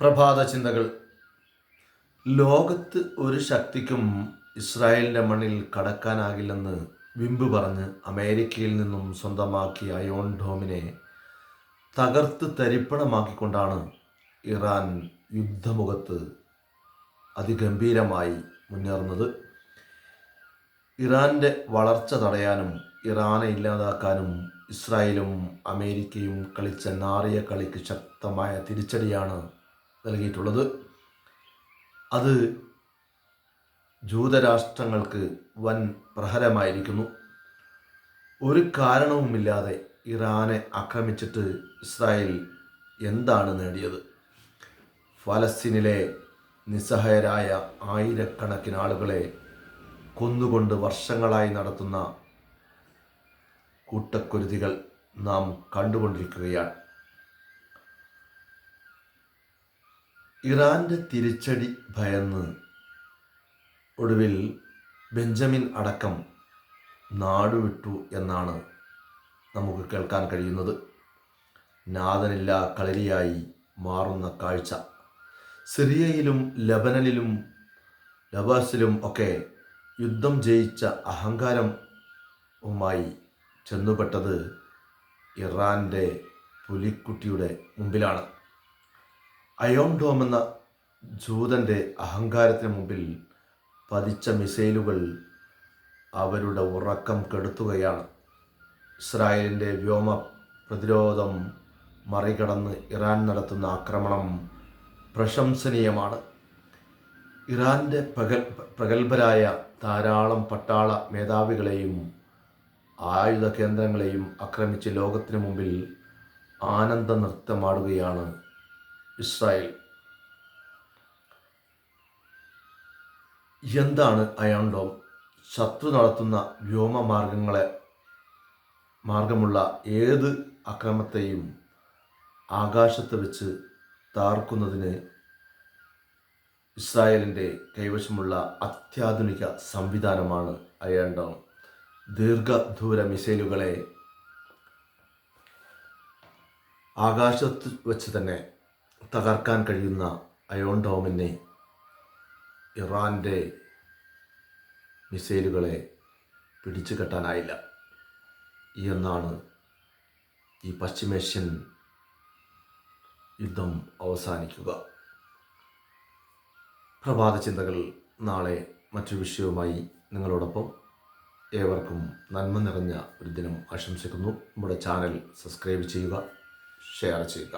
പ്രഭാത ചിന്തകൾ. ലോകത്ത് ഒരു ശക്തിക്കും ഇസ്രായേലിൻ്റെ മണ്ണിൽ കടക്കാനാകില്ലെന്ന് വിമ്പ് പറഞ്ഞ് അമേരിക്കയിൽ നിന്നും സ്വന്തമാക്കിയ അയോൺ ഡോമിനെ തകർത്ത് തരിപ്പണമാക്കിക്കൊണ്ടാണ് ഇറാൻ യുദ്ധമുഖത്ത് അതിഗംഭീരമായി മുന്നേറുന്നത്. ഇറാൻ്റെ വളർച്ച തടയാനും ഇറാനെ ഇല്ലാതാക്കാനും ഇസ്രായേലും അമേരിക്കയും കളിച്ച നാറിയ കളിക്ക് ശക്തമായ തിരിച്ചടിയാണ് നൽകിയിട്ടുള്ളത്. അത് ജൂതരാഷ്ട്രങ്ങൾക്ക് വൻ പ്രഹരമായിരിക്കുന്നു. ഒരു കാരണവുമില്ലാതെ ഇറാനെ ആക്രമിച്ചിട്ട് ഇസ്രായേൽ എന്താണ് നേടിയത്? ഫലസ്തീനിലെ നിസ്സഹായരായ ആയിരക്കണക്കിന് ആളുകളെ കൊന്നുകൊണ്ട് വർഷങ്ങളായി നടത്തുന്ന കൂട്ടക്കുരുതികൾ നാം കണ്ടുകൊണ്ടിരിക്കുകയാണ്. ഇറാൻ്റെ തിരിച്ചടി ഭയന്ന് ഒടുവിൽ ബെഞ്ചമിൻ അടക്കം നാടുവിട്ടു എന്നാണ് നമുക്ക് കേൾക്കാൻ കഴിയുന്നത്. നാഥനില്ല കളരിയായി മാറുന്ന കാഴ്ച. സിറിയയിലും ലബാസിലും ഒക്കെ യുദ്ധം ജയിച്ച അഹങ്കാരവുമായി ചെന്നുപെട്ടത് ഇറാൻ്റെ പുലിക്കുട്ടിയുടെ മുമ്പിലാണ്. അയോൺ ഡോം എന്ന ജൂതൻ്റെ അഹങ്കാരത്തിന് മുമ്പിൽ പതിച്ച മിസൈലുകൾ അവരുടെ ഉറക്കം കെടുത്തുകയാണ്. ഇസ്രായേലിൻ്റെ വ്യോമ പ്രതിരോധം മറികടന്ന് ഇറാൻ നടത്തുന്ന ആക്രമണം പ്രശംസനീയമാണ്. ഇറാൻ്റെ പ്രഗത്ഭരായ ധാരാളം പട്ടാള മേധാവികളെയും ആയുധ കേന്ദ്രങ്ങളെയും ആക്രമിച്ച് ലോകത്തിന് മുമ്പിൽ ആനന്ദ നൃത്തമാടുകയാണ് ഇസ്രായേൽ. എന്താണ് അയോൺ ഡോം? ശത്രു നടത്തുന്ന മാർഗമുള്ള ഏത് ആക്രമണത്തെയും ആകാശത്ത് വെച്ച് താർക്കുന്നതിന് ഇസ്രായേലിൻ്റെ കൈവശമുള്ള അത്യാധുനിക സംവിധാനമാണ് അയോൺ ഡോം. ദീർഘദൂര മിസൈലുകളെ ആകാശത്ത് വെച്ച് തന്നെ തകർക്കാൻ കഴിയുന്ന അയോൺ ഡോമിനെ ഇറാൻ്റെ മിസൈലുകളെ പിടിച്ചു കെട്ടാനായില്ല എന്നാണ് ഈ പശ്ചിമേഷ്യൻ യുദ്ധം അവസാനിക്കുക. പ്രഭാത ചിന്തകൾ നാളെ മറ്റൊരു വിഷയവുമായി നിങ്ങളോടൊപ്പം. ഏവർക്കും നന്മ നിറഞ്ഞ ഒരു ദിനം ആശംസിക്കുന്നു. നമ്മുടെ ചാനൽ സബ്സ്ക്രൈബ് ചെയ്യുക, ഷെയർ ചെയ്യുക.